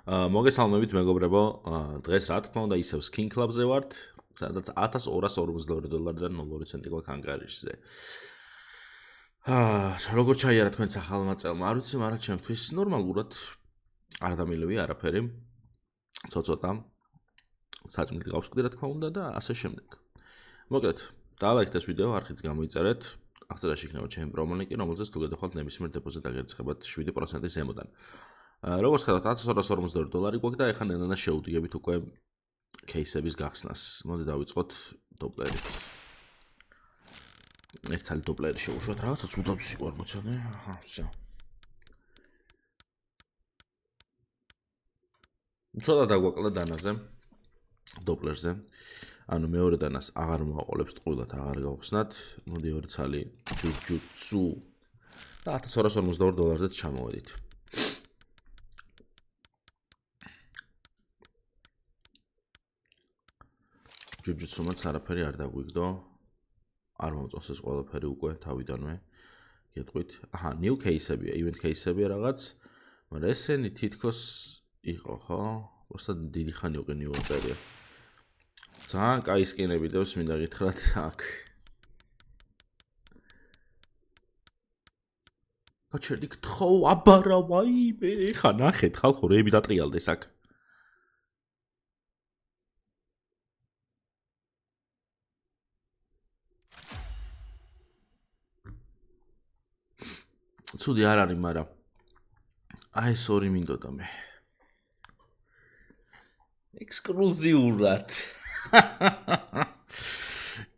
მოგესალმებით მეგობრებო, დღეს რა თქმა უნდა ისევ Skin Club-ზე ვართ, სადაც $1242-დან 0.2 ცენტი გვაქვს ანგარიშზე. როგორ ჩაიარა თქვენს ახალმა წელმა, არ ვიცი, მაგრამ ჩემთვის ნორმალურად არ დამილევია არაფერი. ცოტა საჭმელი გავსკვდი რა თქმა უნდა და ასე შემდეგ. მოკლედ, დალაიქეთ ეს ვიდეო, არხიც გამოიწერეთ. აღწერაში იქნება ჩემი პრომო-ლინკი, რომელზეც თუ გეთხოვთ ნებისმიერ დეპოზიტს აგერცხებათ 7%-ის ზემოდან. როგორც ხედავთ, $1242 გვაქვს და ეხლა ნენა შეუდიებით უკვე кейსების გახსნას. მოდი დავიწყოთ დოპლერით. ეს ცალი დოპლერი შევუშვათ, რაღაცა ცუდად სიყვარ მოცადე. всё. ცოტა დაგვაკლა დანაზე დოპლერზე. ანუ მეორე დანას აღარ მოვაყოლებს ტყუილად, აღარ გავხსნათ. მოდი ორი ცალი ჯუჯუცუ და $1242-ზეც ჩამოვედით. ჯუჯუცუმაც არაფერი არ დაგვიგდო. არ მომწონს ეს ყველაფერი უკვე თავიდანვე. გეტყვით. აჰა, new case-ებია, event case-ებია რაღაც. მაგრამ ესენი თითქოს იყო, ხო? უბრალოდ დიდი ხანი უკვე new წერია. ძალიან კაი სკინები დევს, მინდა გითხრათ, აქ. გაჩერდი გთხოვ, აბარა ვაიმე, ხა ნახეთ, ხალხო, რეები დატრიალდეს აქ. ცუდი არ არის, მაგრამ აი ეს ორი მინდოდა მე. ექსკლუზიურად.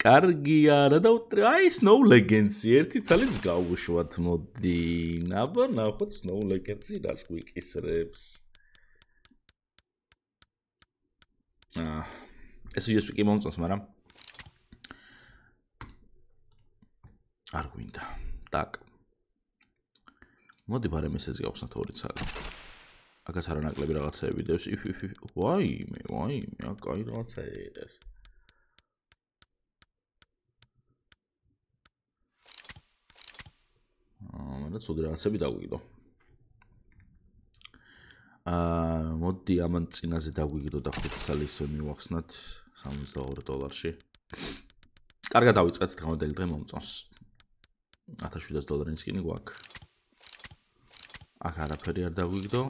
კარგია, რა დავუტრი, აი Snow Legends-ი ერთი ძალიც გავუშვათ, მოდი. აბა ნახოთ Snow Legends-ი რას გვიკისრებს. ეს USB კი მომწონს, მაგრამ არ გვინდა. так. მოდი ბარემ ესეც გავხსნათ ორი ცალი. აქაც არანაკლები რაღაცეები დევს. ვაიმე, აქ კაი რაღაცაა ეს. მანდა ცუდი რაღაცები დაგვიგდო. მოდი ამან წინაზე დაგვიგდო და 5 ცალი ისე მივახსნათ $72-ში. კარგად დავიწყეთ დღევანდელი დღე მომწონს. $1700 სკინი გვაქვს. აქ არაფერი არ დაგვიგდო.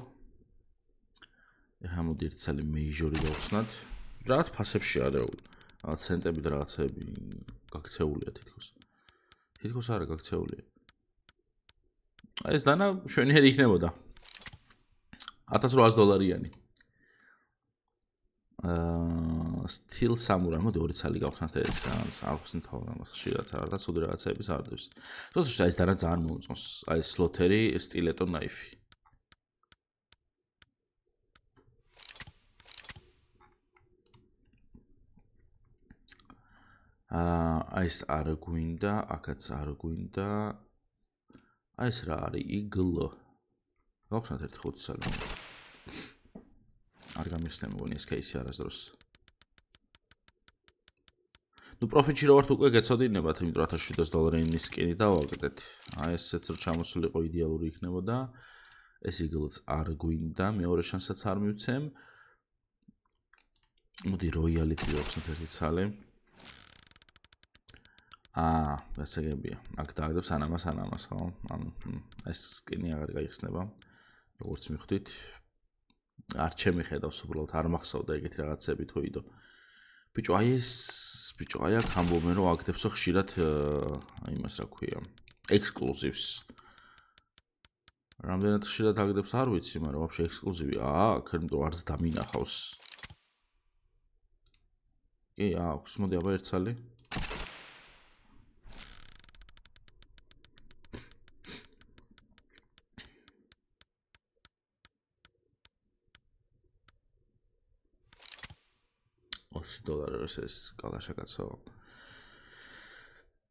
ეხლა მოდი ერთი ცალი მეიჟორი გავხსნათ. რაღაც ფასებში არეული. რაღაც ცენტები და რაღაცები გაქცეულია თითქოს. თითქოს არა გაქცეულია. ეს დანა შვენიერი იქნებოდა. $1800-იანი. Steel Samurai, მოდი ორი ცალი გავხსნათ ეს არხსნით თავს შეიძლება და ცუდი რაღაცების არ დევს. თორსა ეს დანა ძალიან მომწონს. აი სლოთერი, სტილეტო ნაიფი. აი ეს არ გვინდა, აქაც არ გვინდა. აი ეს რა არის? Eagle. გავხსნათ ერთი 5 ცალი. არ გამიხსნა მგონი ეს кейსი არასდროს. ნუ პროფიტში რო ვართ უკვე გეცოდინებათ, იმიტომ $1700-ის სკინი დავაგდეთ. აი ესეც რო ჩამოსულიყო იდეალური იქნებოდა. ეს Eagle-ც არ გვინდა, მეორე შანსსაც არ მივცემ. მოდი როიალით გავხსნათ ერთი ცალი. ესეგებია. აქ დააგდებს ანამას, ხო? ანუ ეს სკინი აღარ გაიხსნება. როგორც მიხვდით. არ ჩემიხედავს უბრალოდ არ მახსოვდა ეგეთი რაღაცები თოიდო. ბიჭო, აი აქ ამბობენ რომ აგდებსო ხშირად იმას რა ქვია, ექსკლუზივს. რამდენად ხშირად აგდებს არ ვიცი, მაგრამ ვაფშე ექსკლუზივი აქ, იმიტომ არც დამინახავს. კი, აქვს, მოდი აბა ერთ ცალი. $20 ეს კალაშა კაცო.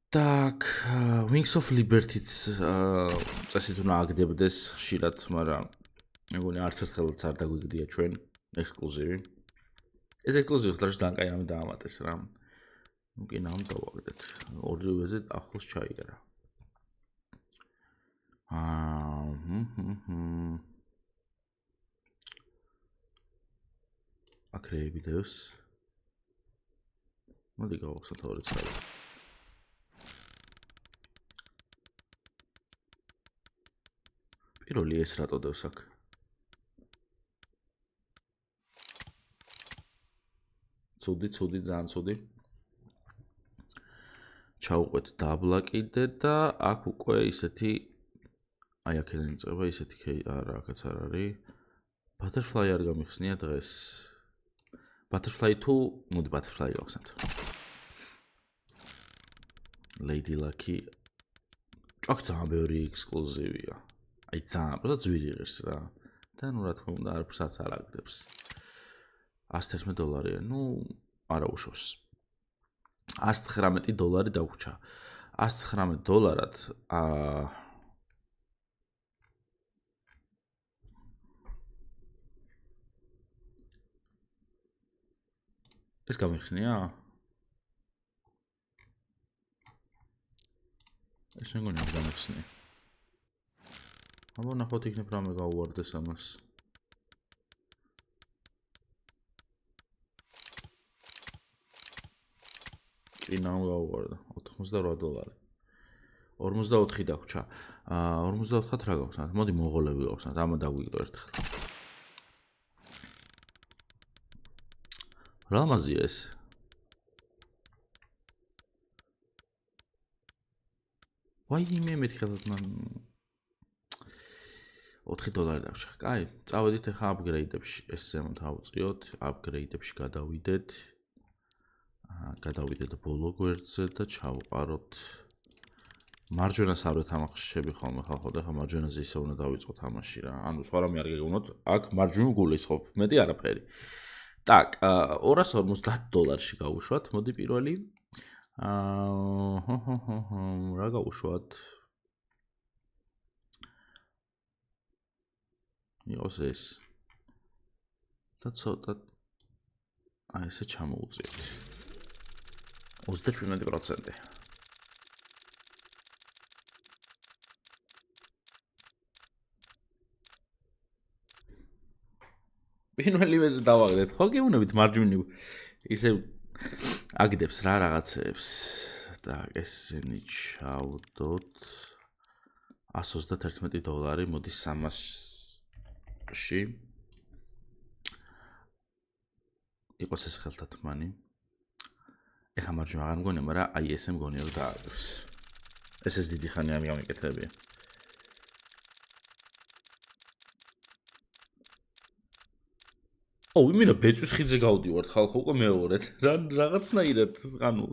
Так, Wings of Liberty-ც წესით უნდა აგდებდეს ხშირად, მაგრამ მეგონი არც ერთხელაც არ დაგვიგდია ჩვენ ექსკლუზივი. ეს ექსკლუზივი ხლაშ დანკაი რამე დაამატეს რა. ნუ კი ნამ დავაგდეთ. ორივეზე ახლოს ჩაიგარა. აქ რეები დევს. მოდი გავახსენოთ ორი ცალი. პირველი ეს რატო დევს აქ? ცუდი, ძალიან ცუდი. ჩავყვეთ დაბლა კიდე და აქ უკვე ისეთი აი აქედან იწყება ისეთი არა, აქაც არ არის. Butterfly არ გამიხსნია დღეს. Butterfly თუ მოდი Butterfly გავხსნათ. Lady Lucky. აქ ძალიან ბევრი ექსკლუზივია. აი ძალიან, просто ძვირი ღირს რა. და ნუ რა თქმა უნდა არაფერსაც არ აგდებს. $111. ნუ არა უშავს. $119 დაგვრჩა. $119-ად ეს გამიხსნია? ეს მეგონი არ გამიხსნია. აბა ნახოთ იქნებ რამე გავუვარდეს ამას. კინა გავუვარდა $88. 44 დაგვრჩა. 44-ად რა გავხსნათ? მოდი მონღოლები გავხსნათ. ამა დაგვიგდო ერთხელ. რა მაზია ეს? ვაიმე მეთქელად მან $4 დავშა. კაი, წავედით ახლა აპგრეიდებში. ეს ზემოთ ავწიოთ, აპგრეიდებში გადავიდეთ. გადავიდეთ ბოლო გვერდზე და ჩავყაროთ მარჯვენა სარვე თამაშები ხოლმე ხალხო და ხა მარჯვენაზე ისე უნდა დავიწყო თამაში რა. ანუ სხვა რამე არ გეგონოთ, აქ მარჯვნივ გულისხმობ, მეტი არაფერი. Так, $250 გავუშვათ, მოდი პირველი. რა გავუშვათ? იყოს ეს. და ცოტა აი ესე ჩამოუწიეთ. 37%. პირველივეზე დავაგდეთ. ხო გეუბნებით მარჯვნივ ისე აგდებს რა რაღაცებს. და ესენი ჩავდოთ $131, მოდი 300-ში. იყოს ეს ხელთათმანი. ეხა მარჯვნივ აღარ მგონია, მაგრამ აი ესე მგონია რომ დააგდებს. ეს დიდი ხანი ამი გამიკეთებია. იმენა ბეწვის ხიდზე გავდივართ ხალხო უკვე მეორედ. რაღაცნაირად, ანუ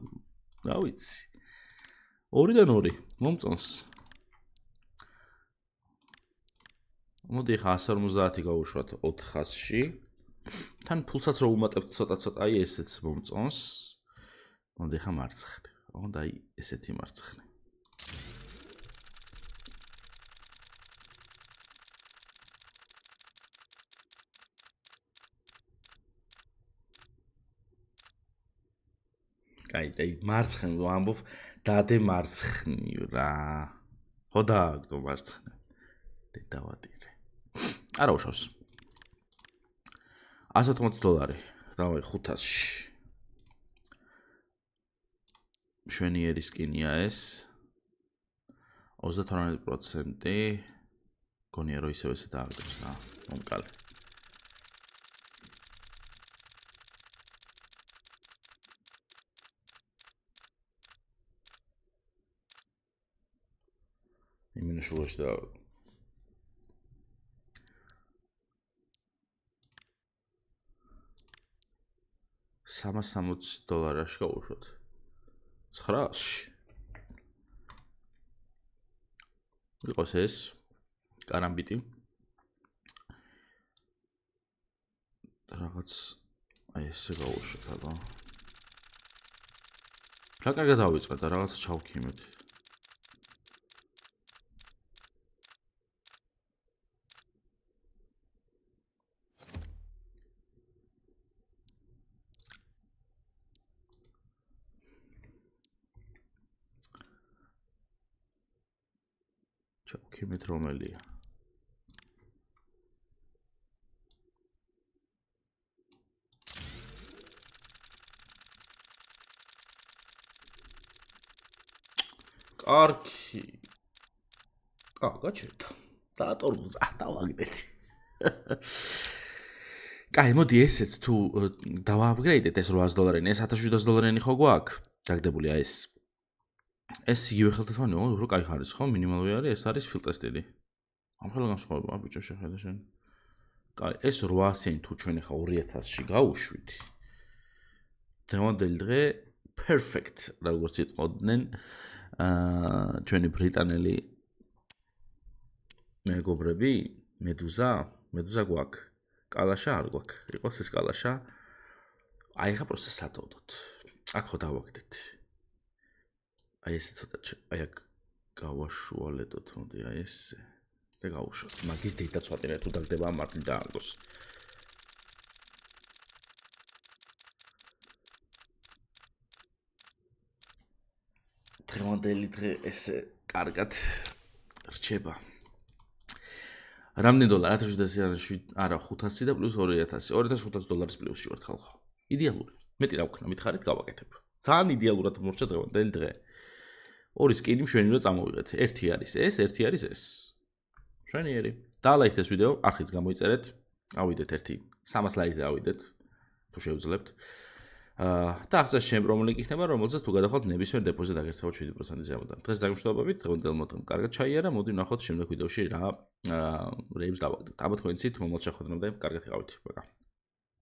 რა ვიცი. 2-დან 2 მომწონს. მოდი ხა 150 გავუშვათ 400-ში. თან ფულსაც რო უმატებთ ცოტა, აი ესეც მომწონს. მოდი ხა მარცხნე. და აი ესეთი მარცხნე. აი მარცხნე ვამბობ, დადე მარცხნი რა. ხო დააგდო მარცხნე. დავადირე. არა უშავს. $180. დავაი 500-ში. მშვენიერი სკინია ეს. 38%. გონია რომ ისევ ესე დააგდოს რა. მომკალე. იმენა შუაში და $360 გავუშვათ. 900-ში. იყოს ეს კარამბიტი. რაღაც აი ესე გავუშვათ აბა. რა კარგად დავიწყეთ და რაღაცა ჩავქიმეთ. ჩავქიმეთ რომელია. კარგი. გაჩერდა. დაატორმოზა, დავაგდეთ. კაი, მოდი ესეც თუ დავააპგრეიდეთ ეს $800, ეს $1700 ხო გვაქვს? დაგდებულია ეს. ეს იგივე ხელთათმანი, უფრო კაი ხარისხი ხო? მინიმალური არის, ეს არის ფილტესტილი. ამ ხელა განსხვავებაა, ბიჭო, შეხედე შენ. კაი, ეს 800-იანი თუ ჩვენ ახლა 2000-ში გავუშვით. დღევანდელი დღე perfect, როგორც იტყოდნენ ჩვენი ბრიტანელი მეგობრები, მედუზა გვაქვს. კალაშა არ გვაქვს. იყოს ეს კალაშა. აი ხა პროცესს სადავდოთ. აქ ხო დავაგდეთ. აი ესე ცოტა აი აქ გავაშუალედოთ, მოდი აი ესე. და გავუშვათ. მაგის დედა ცოტა თუ დაგდება მარტი დააგოს. დღევანდელი დღე ესე კარგად რჩება. რამდენი დოლარი? 1700 არა 500 და პლუს 2000. $2500 პლუსში ვართ ხალხო. იდეალური. მეტი რა ვქნა, მითხარით გავაკეთებ. ძალიან იდეალურად მორჩა დღევანდელი დღე. ორი სკინი მშვენი რომ წამოვიღეთ. ერთი არის ეს, ერთი არის ეს. მშვენიერი. დალაიქეთ ეს ვიდეო, არხიც გამოიწერეთ. ავიდეთ ერთი 300 ლაიქზე ავიდეთ. თუ შევძლებთ. და ახლა შენ პრომოლინკი იქნება, რომელსაც თუ გადახვალთ ნებისმიერ დეპოზიტად აგერცავთ 7% ზემოდან. დღეს დაგმშვიდობებით, დღევანდელ მოთხოვნ კარგად ჩაიარა, მოდი ვნახოთ შემდეგ ვიდეოში რა რეიბს დავაგდოთ. აბა თქვენ იცით, მომავალ შეხვედრამდე კარგად იყავით.